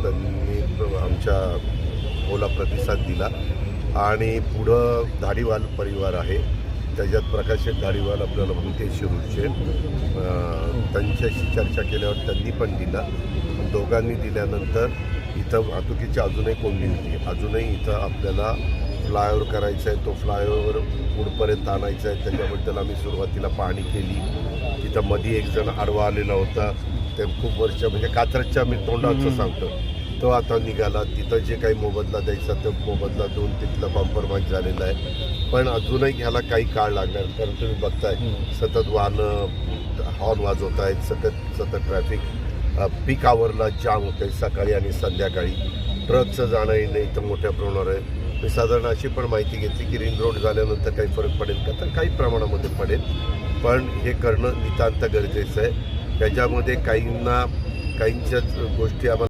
त्यांनी आमच्या ओला प्रतिसाद दिला आणि पुढं धाडीवाल परिवार आहे, त्याच्यात प्रकाश धाडीवाल आपल्याला माहिती शिरूरचे, त्यांच्याशी चर्चा केल्यावर त्यांनी पण दिला. दोघांनी दिल्यानंतर इथं वाहतुकीची अजूनही कोंडी होती. अजूनही इथं आपल्याला फ्लायओव्हर करायचा आहे, तो फ्लायओव्हर पुढपर्यंत आणायचा आहे. त्याच्याबद्दल आम्ही सुरुवातीला पाहणी केली. तिथं मध्ये एक जण आडवा आलेला होता, ते खूप वर्ष म्हणजे कात्रजच्या मी तोंडाचं सांगतो, तो आता निघाला. तिथं जे काही मोबदला द्यायचा तो मोबदला देऊन तिथलं कॉम्प्रोमाइज झालेला आहे. पण अजूनही ह्याला काही काळ लागणार, कारण तुम्ही बघताय सतत वाहनं हॉर्न वाजवत आहेत, सतत ट्रॅफिक पीक आवरला जाम होतं आहे सकाळी आणि संध्याकाळी. ट्रकचं जाणं येणं इथं मोठ्या प्रमाणावर आहे. मी साधारण अशी पण माहिती घेतली की रिंग रोड झाल्यानंतर काही फरक पडेल का, तर काही प्रमाणामध्ये पडेल, पण हे करणं नितांत गरजेचं आहे. त्याच्यामध्ये काहींच्याच गोष्टी आम्हाला